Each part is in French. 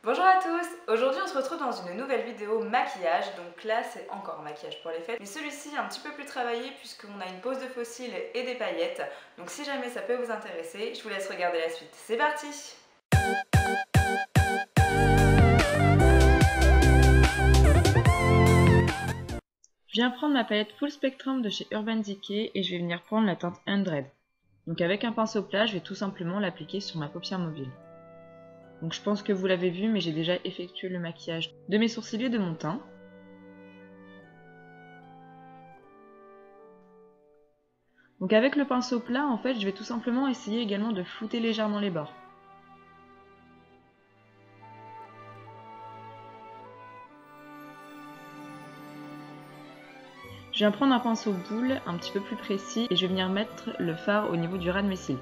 Bonjour à tous. Aujourd'hui on se retrouve dans une nouvelle vidéo maquillage. Donc là c'est encore un maquillage pour les fêtes, mais celui-ci est un petit peu plus travaillé puisqu'on a une pose de faux cils et des paillettes. Donc si jamais ça peut vous intéresser, je vous laisse regarder la suite. C'est parti. Je viens prendre ma palette Full Spectrum de chez Urban Decay et je vais venir prendre la teinte 100. Donc avec un pinceau plat, je vais tout simplement l'appliquer sur ma paupière mobile. Donc je pense que vous l'avez vu, mais j'ai déjà effectué le maquillage de mes sourcils et de mon teint. Donc avec le pinceau plat, en fait, je vais tout simplement essayer également de flouter légèrement les bords. Je viens prendre un pinceau boule un petit peu plus précis et je vais venir mettre le fard au niveau du ras de mes cils.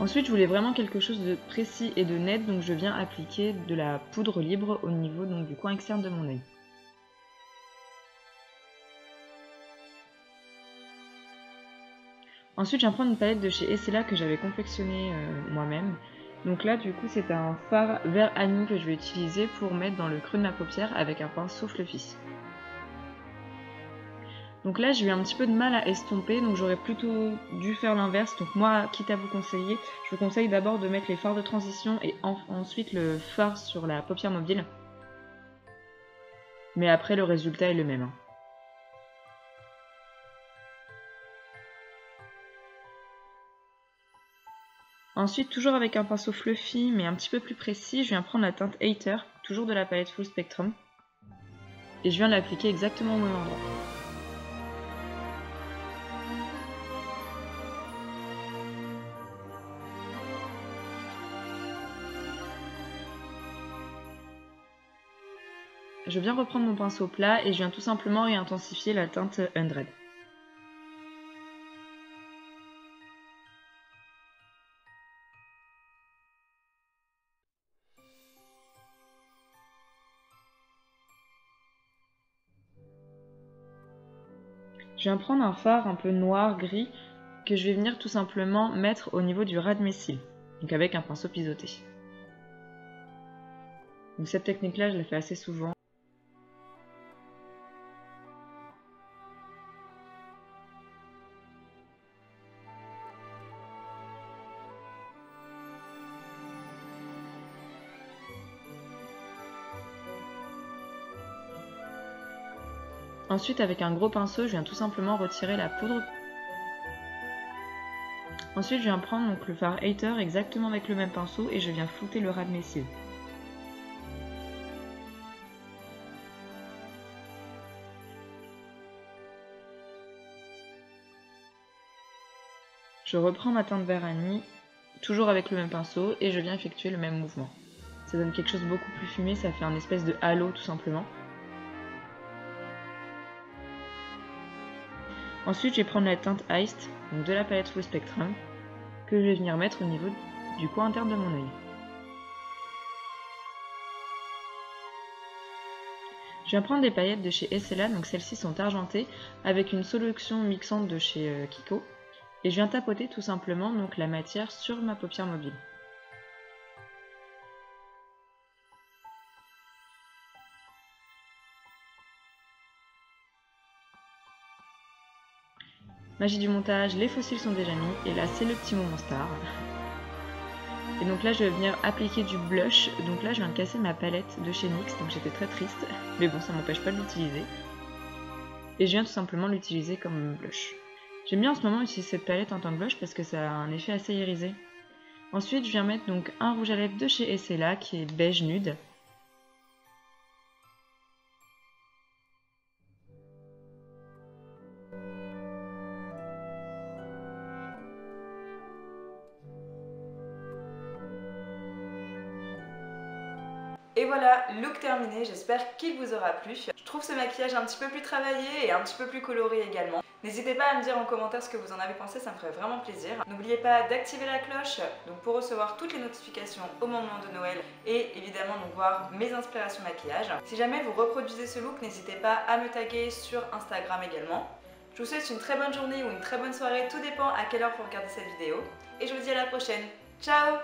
Ensuite, je voulais vraiment quelque chose de précis et de net, donc je viens appliquer de la poudre libre au niveau du coin externe de mon œil. Ensuite, je viens prendre une palette de chez Essela que j'avais confectionnée moi-même. Donc là, du coup, c'est un fard vert anis que je vais utiliser pour mettre dans le creux de ma paupière avec un pinceau fluffy. Donc là, j'ai eu un petit peu de mal à estomper, donc j'aurais plutôt dû faire l'inverse. Donc moi, quitte à vous conseiller, je vous conseille d'abord de mettre les fards de transition et ensuite le fard sur la paupière mobile. Mais après, le résultat est le même. Ensuite, toujours avec un pinceau fluffy mais un petit peu plus précis, je viens prendre la teinte Hater, toujours de la palette Full Spectrum. Et je viens l'appliquer exactement au même endroit. Je viens reprendre mon pinceau plat et je viens tout simplement réintensifier la teinte 100. Je viens prendre un fard un peu noir, gris, que je vais venir tout simplement mettre au niveau du ras de mes cils, donc avec un pinceau pisoté. Donc cette technique-là, je la fais assez souvent. Ensuite, avec un gros pinceau, je viens tout simplement retirer la poudre. Ensuite, je viens prendre donc le fard Hater exactement avec le même pinceau et je viens flouter le ras de mes cils. Je reprends ma teinte vert anis, toujours avec le même pinceau, et je viens effectuer le même mouvement. Ça donne quelque chose de beaucoup plus fumé, ça fait un espèce de halo tout simplement. Ensuite, je vais prendre la teinte Iced, donc de la palette Full Spectrum, que je vais venir mettre au niveau du coin interne de mon œil. Je viens prendre des paillettes de chez Essela, donc celles-ci sont argentées, avec une solution mixante de chez Kiko, et je viens tapoter tout simplement donc la matière sur ma paupière mobile. Magie du montage, les fossiles sont déjà mis, et là c'est le petit moment star. Et donc là je vais venir appliquer du blush, donc là je viens de casser ma palette de chez NYX, donc j'étais très triste, mais bon ça m'empêche pas de l'utiliser. Et je viens tout simplement l'utiliser comme blush. J'aime bien en ce moment utiliser cette palette en tant que blush parce que ça a un effet assez irisé. Ensuite je viens mettre donc un rouge à lèvres de chez Essela qui est beige nude. Et voilà, look terminé, j'espère qu'il vous aura plu. Je trouve ce maquillage un petit peu plus travaillé et un petit peu plus coloré également. N'hésitez pas à me dire en commentaire ce que vous en avez pensé, ça me ferait vraiment plaisir. N'oubliez pas d'activer la cloche donc pour recevoir toutes les notifications au moment de Noël et évidemment donc voir mes inspirations maquillage. Si jamais vous reproduisez ce look, n'hésitez pas à me taguer sur Instagram également. Je vous souhaite une très bonne journée ou une très bonne soirée, tout dépend à quelle heure vous regardez cette vidéo. Et je vous dis à la prochaine. Ciao!